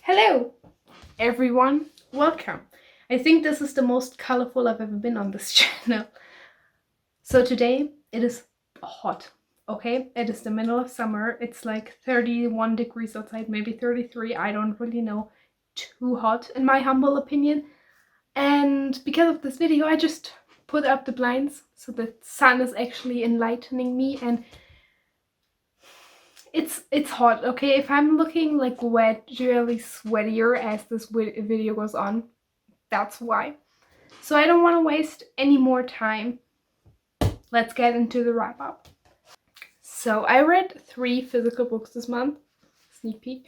Hello, everyone. Welcome. I think this is the most colorful I've ever been on this channel. So today it is hot, okay? It is the middle of summer. It's like 31 degrees outside, maybe 33. I don't really know. Too hot, in my humble opinion. And because of this video, I just put up the blinds so the sun is actually enlightening me, and it's hot, okay? If I'm looking like gradually sweatier as this video goes on, that's why. So I don't want to waste any more time. Let's get into the wrap up. So I read 3 physical books this month, sneak peek,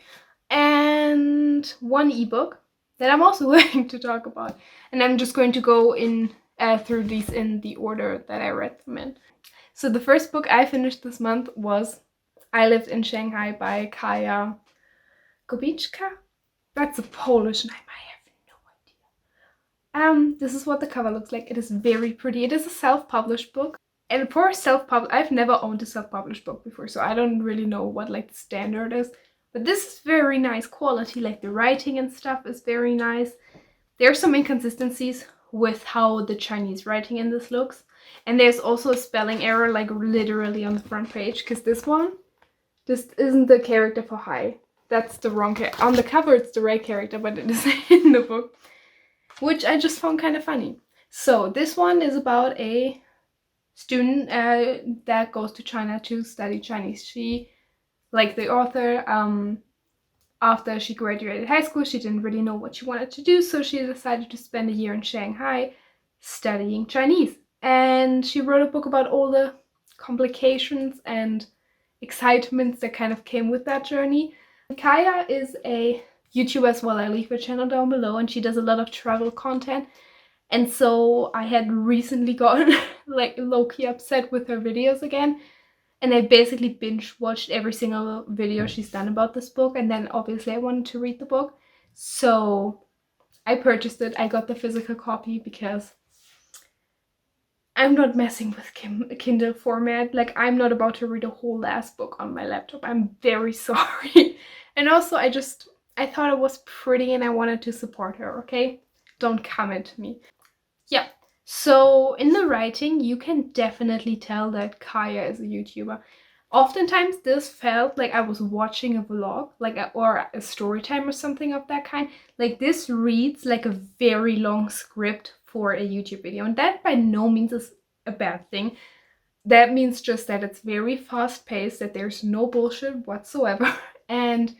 and 1 ebook that I'm also going to talk about. And I'm just going to go in through these in the order that I read them in. So the first book I finished this month was I Lived in Shanghai by Kaja. Kubicka? That's a Polish name, I have no idea. This is what the cover looks like. It is very pretty. It is a self-published book. And for self-published, I've never owned a self-published book before, so I don't really know what like the standard is. But this is very nice quality, like the writing and stuff is very nice. There are some inconsistencies with how the Chinese writing in this looks. And there's also a spelling error, like literally on the front page, because this isn't the character for Hai. That's the wrong character. On the cover it's the right character, but it is in the book, which I just found kind of funny. So this one is about a student that goes to China to study Chinese. She, like the author, after she graduated high school, she didn't really know what she wanted to do, so she decided to spend a year in Shanghai studying Chinese. And she wrote a book about all the complications and excitements that kind of came with that journey. Kaja is a YouTuber as well. I leave her channel down below, and she does a lot of travel content. And so I had recently gotten like low-key upset with her videos again. And I basically binge-watched every single video she's done about this book. And then obviously I wanted to read the book. So I purchased it. I got the physical copy because I'm not messing with Kindle format. Like, I'm not about to read a whole last book on my laptop. I'm very sorry. And also I thought it was pretty and I wanted to support her, okay? Don't come at me. Yeah, so in the writing, you can definitely tell that Kaja is a YouTuber. Oftentimes this felt like I was watching a vlog, or a story time or something of that kind. Like, this reads like a very long script for a YouTube video, and that by no means is a bad thing. That means just that it's very fast-paced, that there's no bullshit whatsoever, and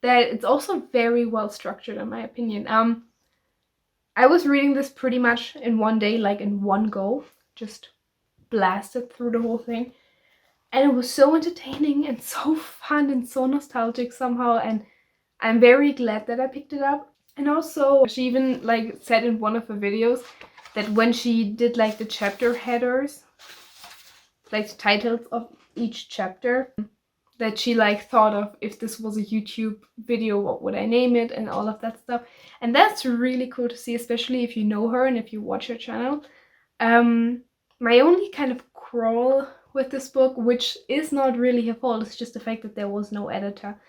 that it's also very well structured, in my opinion. I was reading this pretty much in one day, like in one go, just blasted through the whole thing. And it was so entertaining and so fun and so nostalgic somehow, and I'm very glad that I picked it up. And also, she even like said in one of her videos that when she did like the chapter headers, like the titles of each chapter, that she like thought of, if this was a YouTube video, what would I name it, and all of that stuff. And that's really cool to see, especially if you know her and if you watch her channel. My only kind of quarrel with this book, which is not really her fault, is just the fact that there was no editor.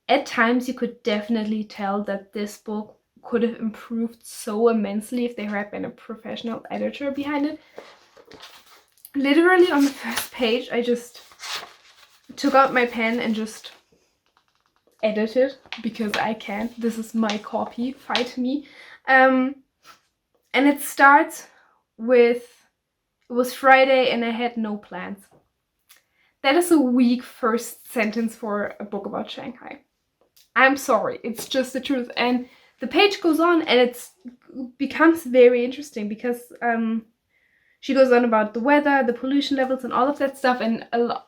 At times you could definitely tell that this book could have improved so immensely if there had been a professional editor behind it. Literally on the first page, I just took out my pen and just edited because I can. This is my copy, fight me. And it starts with, it was Friday and I had no plans. That is a weak first sentence for a book about Shanghai. I'm sorry, it's just the truth. And the page goes on and it becomes very interesting because she goes on about the weather, the pollution levels, and all of that stuff. And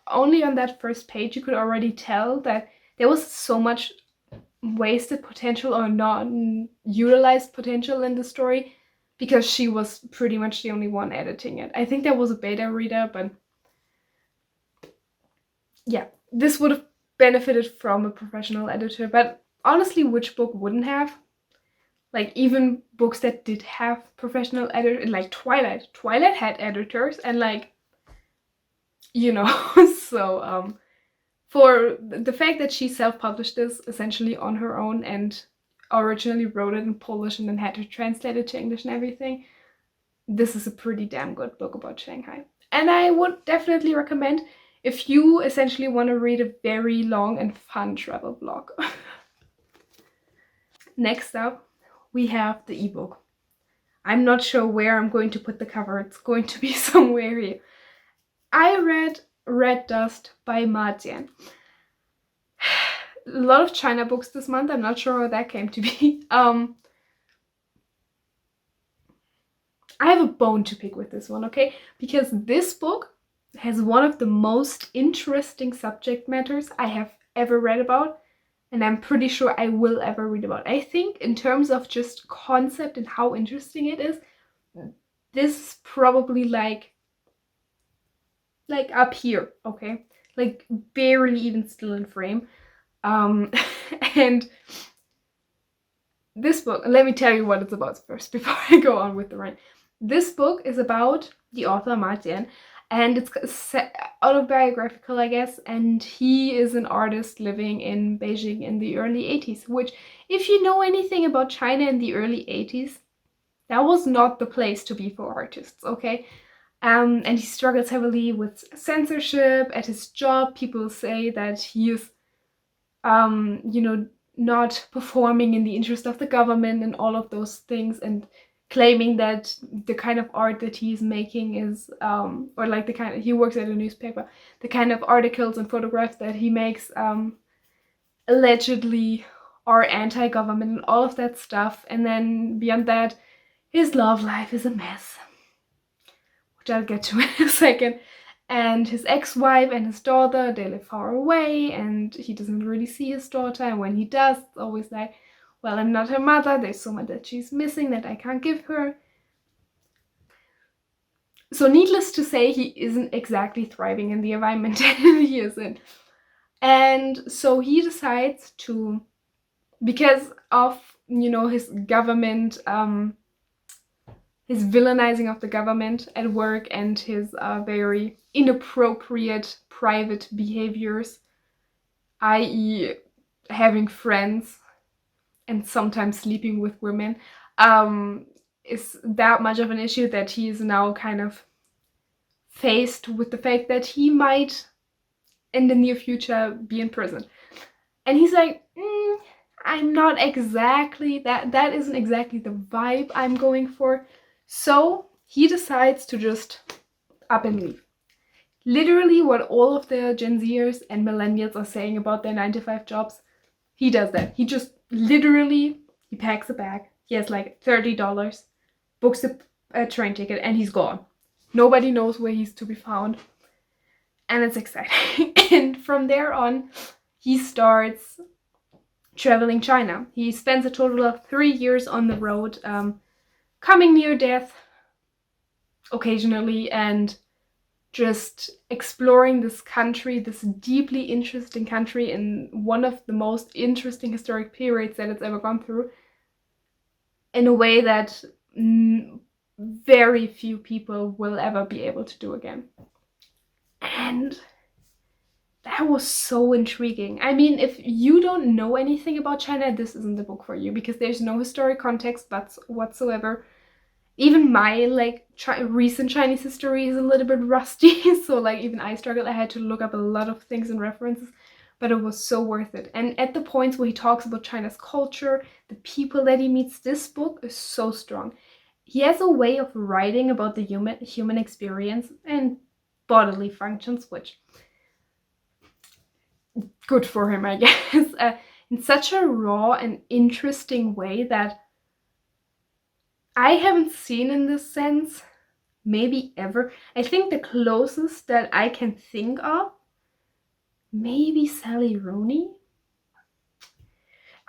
only on that first page you could already tell that there was so much wasted potential or non-utilized potential in the story, because she was pretty much the only one editing it. I think there was a beta reader, but yeah, this would have benefited from a professional editor. But honestly, which book wouldn't have? Like, even books that did have professional editors, like Twilight had editors, and like, you know. So for the fact that she self-published this essentially on her own and originally wrote it in Polish and then had to translate it to English and everything. This is a pretty damn good book about Shanghai. And I would definitely recommend if you essentially want to read a very long and fun travel blog. Next up, we have the ebook. I'm not sure where I'm going to put the cover. It's going to be somewhere here. I read Red Dust by Ma Jian. A lot of China books this month. I'm not sure how that came to be. I have a bone to pick with this one, okay? Because this book has one of the most interesting subject matters I have ever read about, and I'm pretty sure I will ever read about. I think in terms of just concept and how interesting it is, this is probably like up here, okay? Like barely even still in frame. And this book, let me tell you what it's about first before I go on with the rant. This book is about the author Ma Jian, and it's autobiographical, I guess, and he is an artist living in Beijing in the early 80s, which, if you know anything about China in the early 80s, that was not the place to be for artists, okay? And he struggles heavily with censorship at his job. People say that he is, not performing in the interest of the government and all of those things, and claiming that the kind of art that he's making is, or like the kind of, he works at a newspaper, the kind of articles and photographs that he makes allegedly are anti-government and all of that stuff. And then beyond that, his love life is a mess, which I'll get to in a second. And his ex-wife and his daughter, they live far away, and he doesn't really see his daughter. And when he does, it's always like, well, I'm not her mother. There's so much that she's missing that I can't give her. So needless to say, he isn't exactly thriving in the environment he is in. And so he decides to, because of, his government, his villainizing of the government at work and his very inappropriate private behaviors, i.e. having friends and sometimes sleeping with women, is that much of an issue that he is now kind of faced with the fact that he might in the near future be in prison. And he's like, I'm not exactly, that isn't exactly the vibe I'm going for. So he decides to just up and leave. Literally what all of the Gen Zers and millennials are saying about their 9-to-5 jobs, he does that. He just literally, he packs a bag. He has like $30, books a train ticket, and he's gone. Nobody knows where he's to be found. And it's exciting. And from there on, he starts traveling China. He spends a total of 3 years on the road, coming near death occasionally, and just exploring this country, this deeply interesting country in one of the most interesting historic periods that it's ever gone through, in a way that very few people will ever be able to do again. And that was so intriguing. I mean, if you don't know anything about China, this isn't the book for you, because there's no historic context whatsoever. Even my recent Chinese history is a little bit rusty, so even I struggled. I had to look up a lot of things and references, but it was so worth it. And at the points where he talks about China's culture, the people that he meets, this book is so strong. He has a way of writing about the human experience and bodily functions, which good for him, I guess, in such a raw and interesting way that I haven't seen in this sense maybe ever. I think the closest that I can think of, maybe Sally Rooney.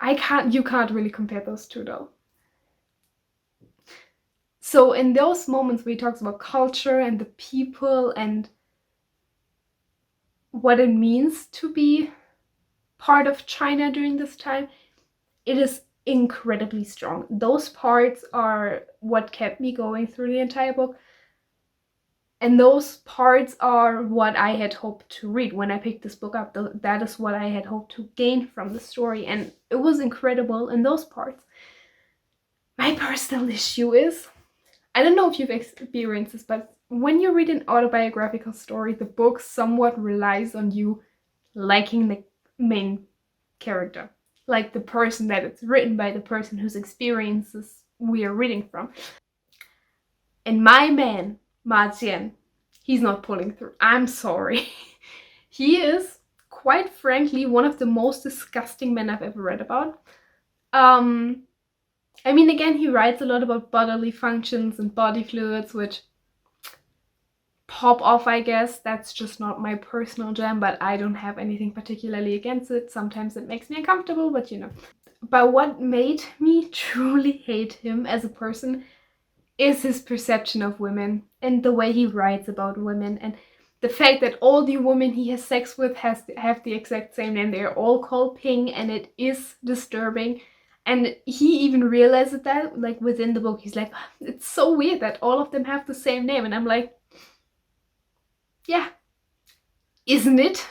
You can't really compare those two though. So in those moments where he talks about culture and the people and what it means to be part of China during this time, it is incredibly strong. Those parts are what kept me going through the entire book. And those parts are what I had hoped to read when I picked this book up. That is what I had hoped to gain from the story, and it was incredible in those parts. My personal issue is, I don't know if you've experienced this, but when you read an autobiographical story, the book somewhat relies on you liking the main character, like the person that it's written by, the person whose experiences we are reading from. And my man, Ma Jian, he's not pulling through. I'm sorry. He is, quite frankly, one of the most disgusting men I've ever read about. I mean, again, he writes a lot about bodily functions and body fluids, which pop off, I guess. That's just not my personal jam, but I don't have anything particularly against it. Sometimes it makes me uncomfortable, but you know. But what made me truly hate him as a person is his perception of women and the way he writes about women, and the fact that all the women he has sex with have the exact same name. They're all called Ping, and it is disturbing. And he even realizes that, like, within the book. He's like, it's so weird that all of them have the same name. And I'm like, yeah, isn't it?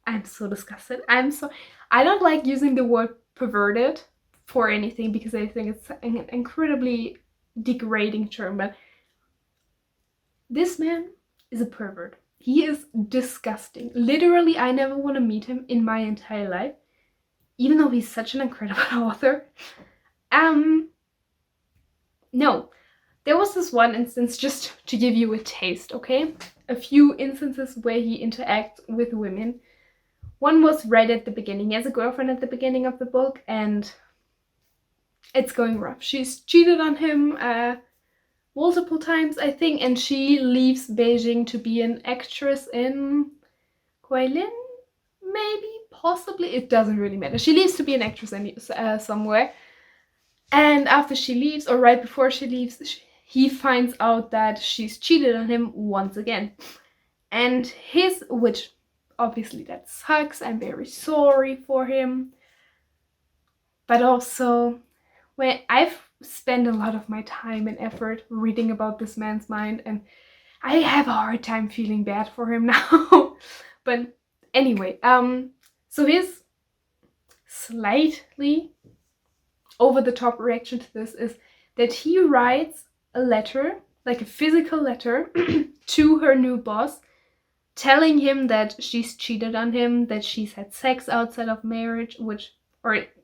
I'm so disgusted. I don't like using the word perverted for anything because I think it's an incredibly degrading term, but this man is a pervert. He is disgusting. Literally, I never want to meet him in my entire life, even though he's such an incredible author. No. There was this one instance, just to give you a taste, okay? A few instances where he interacts with women. One was right at the beginning. He has a girlfriend at the beginning of the book, and it's going rough. She's cheated on him multiple times, I think, and she leaves Beijing to be an actress in Guilin, maybe, possibly. It doesn't really matter. She leaves to be an actress somewhere. And after she leaves, or right before she leaves, he finds out that she's cheated on him once again. And which obviously that sucks. I'm very sorry for him. But also, when I've spent a lot of my time and effort reading about this man's mind, and I have a hard time feeling bad for him now. But anyway, so his slightly over-the-top reaction to this is that he writes a letter, like a physical letter, to her new boss, telling him that she's cheated on him, that she's had sex outside of marriage, or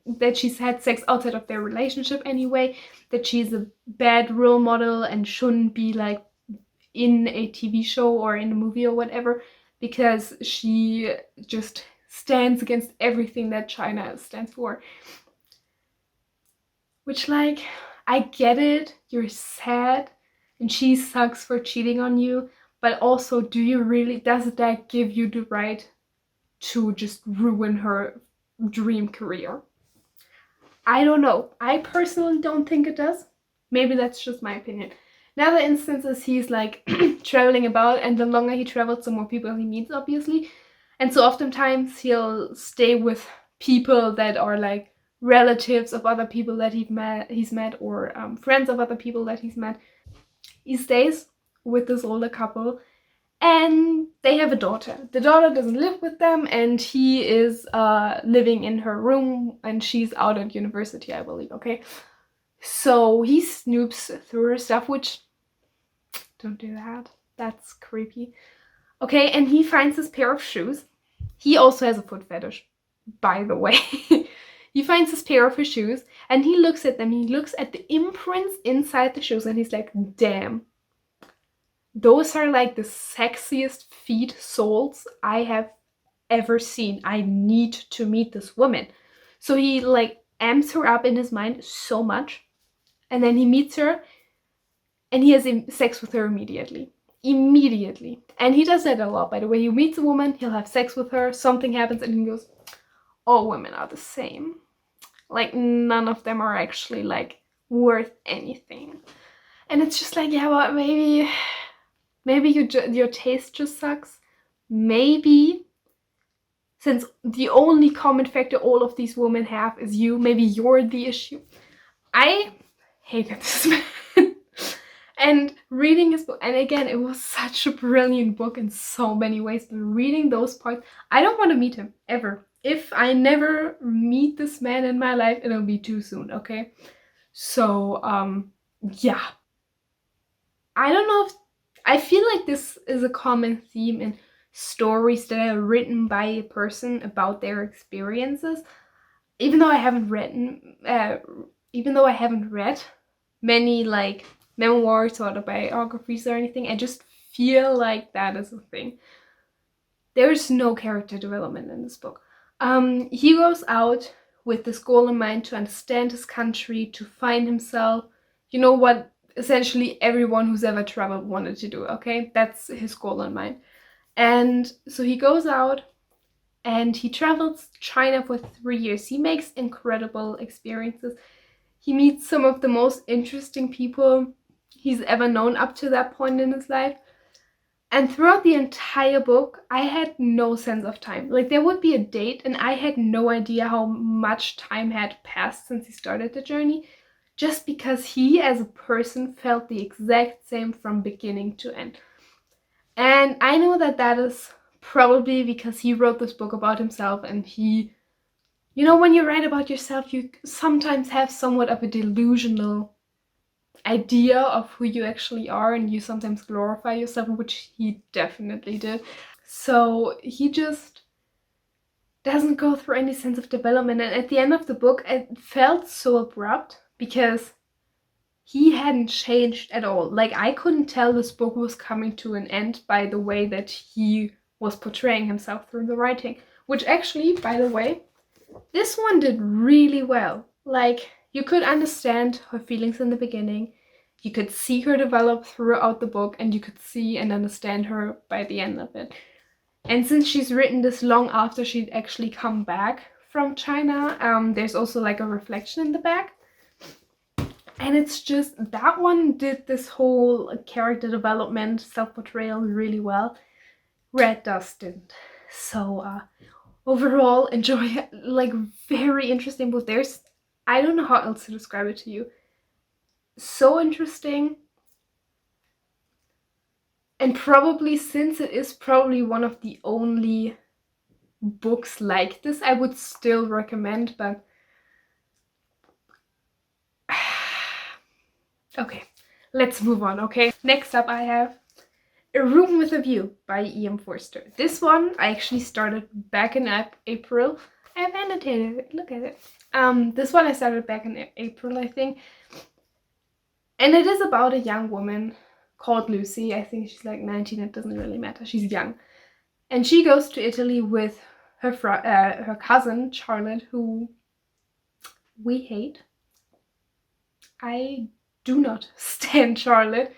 that she's had sex outside of their relationship anyway, that she's a bad role model and shouldn't be like in a TV show or in a movie or whatever, because she just stands against everything that China stands for. Which, like, I get it, you're sad and she sucks for cheating on you, but also, does that give you the right to just ruin her dream career? I don't know. I personally don't think it does. Maybe that's just my opinion. Another instance is he's like traveling about, and the longer he travels, the more people he meets, obviously. And so oftentimes he'll stay with people that are like relatives of other people that he's met, or friends of other people that he's met. He stays with this older couple, and they have a daughter. The daughter doesn't live with them, and he is living in her room, and she's out at university, I believe, okay? So he snoops through her stuff, which, don't do that. That's creepy. Okay, and he finds this pair of shoes. He also has a foot fetish, by the way. He finds this pair of his shoes, and he looks at them. He looks at the imprints inside the shoes, and he's like, damn. Those are like the sexiest feet soles I have ever seen. I need to meet this woman. So he like amps her up in his mind so much, and then he meets her, and he has sex with her immediately. And he does that a lot, by the way. He meets a woman, he'll have sex with her, something happens, and he goes, all women are the same. Like, none of them are actually like worth anything. And it's just like, yeah, well, maybe your taste just sucks. Maybe, since the only common factor all of these women have is you, maybe you're the issue. I hated this man. And reading his book, and again, it was such a brilliant book in so many ways, but reading those parts, I don't want to meet him ever. If I never meet this man in my life, it'll be too soon, okay? So, yeah. I don't know if, I feel like this is a common theme in stories that are written by a person about their experiences. Even though I haven't read many like memoirs or autobiographies or anything, I just feel like that is a thing. There's no character development in this book. He goes out with this goal in mind to understand his country, to find himself. You know what essentially everyone who's ever traveled wanted to do, okay? That's his goal in mind. And so he goes out and he travels China for 3 years. He makes incredible experiences. He meets some of the most interesting people he's ever known up to that point in his life. And throughout the entire book, I had no sense of time. Like, there would be a date, and I had no idea how much time had passed since he started the journey, just because he, as a person, felt the exact same from beginning to end. And I know that that is probably because he wrote this book about himself, and he, you know, when you write about yourself, you sometimes have somewhat of a delusional idea of who you actually are, and you sometimes glorify yourself, which he definitely did. So he just doesn't go through any sense of development, and at the end of the book it felt so abrupt because he hadn't changed at all. Like, I couldn't tell this book was coming to an end by the way that he was portraying himself through the writing, which actually, by the way, this one did really well. Like, you could understand her feelings in the beginning, you could see her develop throughout the book, and you could see and understand her by the end of it. And since she's written this long after she'd actually come back from China, there's also like a reflection in the back. And it's just, that one did this whole character development, self-portrayal really well. Red Dust didn't. So, overall, enjoy it. Like, very interesting book. There's, I don't know how else to describe it to you. So interesting. And probably, since it is probably one of the only books like this, I would still recommend, but okay, let's move on, okay? Next up I have A Room with a View by E.M. Forster. This one I actually started back in April. I've annotated it, look at it. This one I started back in April, I think. And it is about a young woman called Lucy. I think she's like 19, it doesn't really matter, she's young. And she goes to Italy with her cousin, Charlotte, who we hate. I do not stand Charlotte.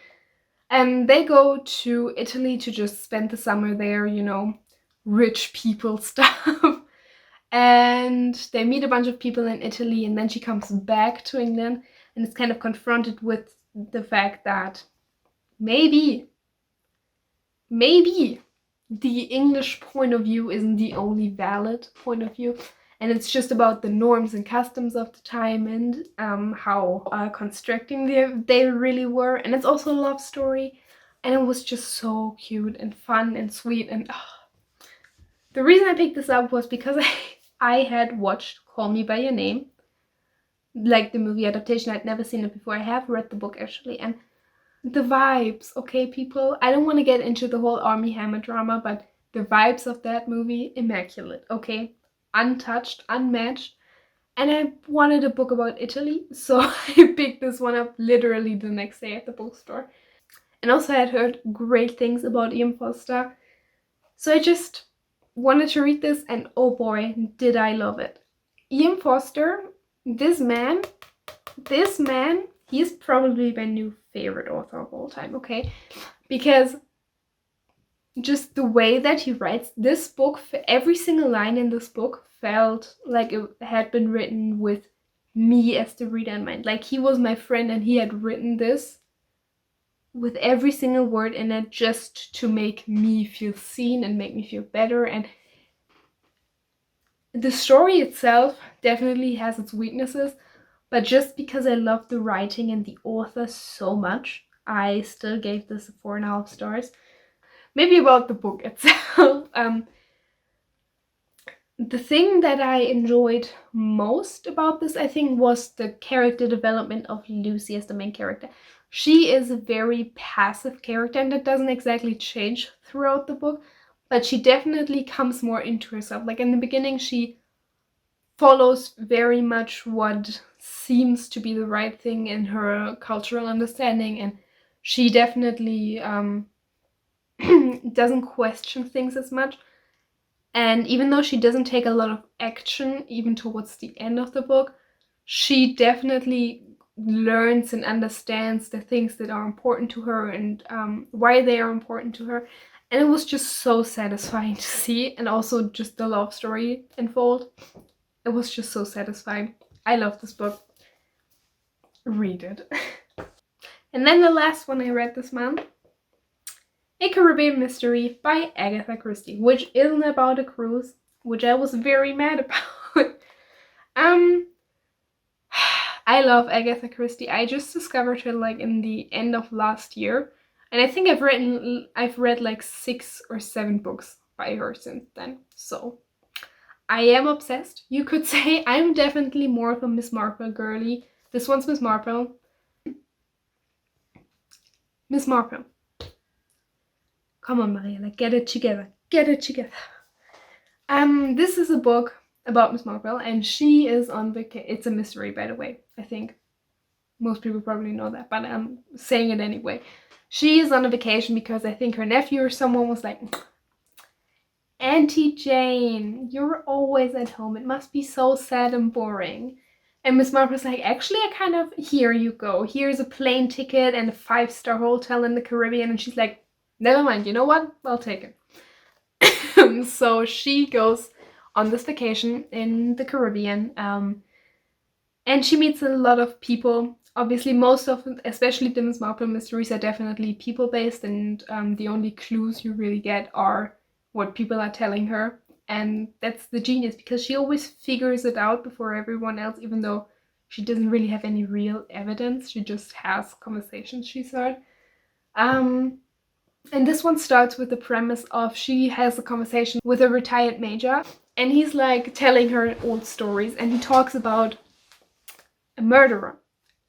And they go to Italy to just spend the summer there, you know, rich people stuff. And they meet a bunch of people in Italy, and then she comes back to England and is kind of confronted with the fact that maybe the English point of view isn't the only valid point of view, and it's just about the norms and customs of the time, and how constricting they really were. And it's also a love story, and it was just so cute and fun and sweet. And the reason I picked this up was because I had watched Call Me by Your Name, like the movie adaptation. I'd never seen it before. I have read the book actually, and the vibes, okay, people? I don't want to get into the whole Armie Hammer drama, but the vibes of that movie, immaculate, okay? Untouched, unmatched. And I wanted a book about Italy, so I picked this one up literally the next day at the bookstore. And also I had heard great things about E.M. Forster, so I just wanted to read this, and oh boy, did I love it. E.M. Forster, this man, he is probably my new favorite author of all time, okay? Because just the way that he writes this book, every single line in this book felt like it had been written with me as the reader in mind. Like, he was my friend and he had written this with every single word in it just to make me feel seen and make me feel better. And the story itself definitely has its weaknesses, but just because I love the writing and the author so much, I still gave this 4.5 stars. Maybe about the book itself. The thing that I enjoyed most about this, I think, was the character development of Lucy as the main character. She is a very passive character, and that doesn't exactly change throughout the book, but she definitely comes more into herself. Like in the beginning, she follows very much what seems to be the right thing in her cultural understanding, and she definitely doesn't question things as much. And even though she doesn't take a lot of action, even towards the end of the book, she definitely learns and understands the things that are important to her and why they are important to her. And it was just so satisfying to see, and also just the love story unfold. It was just so satisfying. I love this book. Read it. And then the last one I read this month, A Caribbean Mystery by Agatha Christie, which isn't about a cruise, which I was very mad about. I love Agatha Christie. I just discovered her like in the end of last year, and I think I've read like 6 or 7 books by her since then. So I am obsessed. You could say I'm definitely more of a Miss Marple girly. This one's Miss Marple. Miss Marple. Come on, Mariella, get it together. Get it together. This is a book about Miss Marple, and she is on vacation. It's a mystery, by the way. I think most people probably know that, but I'm saying it anyway. She is on a vacation because I think her nephew or someone was like, Auntie Jane, you're always at home. It must be so sad and boring. And Miss Marple's like, actually, I kind of, here you go. Here's a plane ticket and a 5-star hotel in the Caribbean. And she's like, never mind, you know what? I'll take it. So she goes on this vacation in the Caribbean. And she meets a lot of people. Obviously, most of them, especially the Miss Marple mysteries, are definitely people-based. And the only clues you really get are what people are telling her. And that's the genius, because she always figures it out before everyone else, even though she doesn't really have any real evidence. She just has conversations she's heard. And this one starts with the premise of she has a conversation with a retired major, and he's like telling her old stories, and he talks about a murderer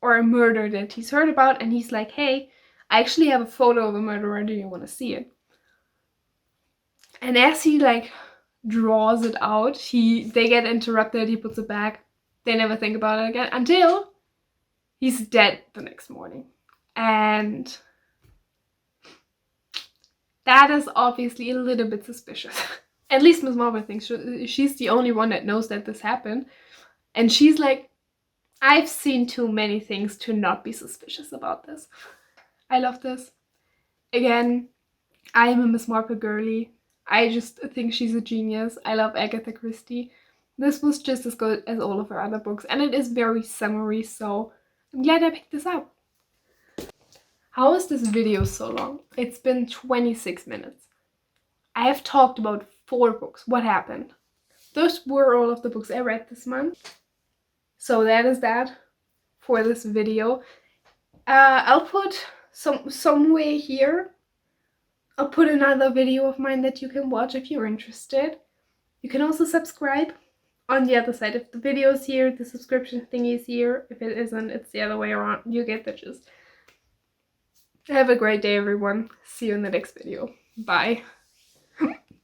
or a murder that he's heard about, and he's like, hey, I actually have a photo of a murderer, do you want to see it? And as he like draws it out, they get interrupted, he puts it back, they never think about it again until he's dead the next morning. And that is obviously a little bit suspicious. At least Miss Marple thinks she's the only one that knows that this happened. And she's like, I've seen too many things to not be suspicious about this. I love this. Again, I am a Miss Marple girly. I just think she's a genius. I love Agatha Christie. This was just as good as all of her other books, and it is very summery, so I'm glad I picked this up. How is this video so long? It's been 26 minutes. I have talked about 4 books. What happened? Those were all of the books I read this month. So that is that for this video. I'll put somewhere here. I'll put another video of mine that you can watch if you're interested. You can also subscribe on the other side. If the video is here, the subscription thingy is here. If it isn't, it's the other way around. You get the gist. Have a great day, everyone. See you in the next video. Bye.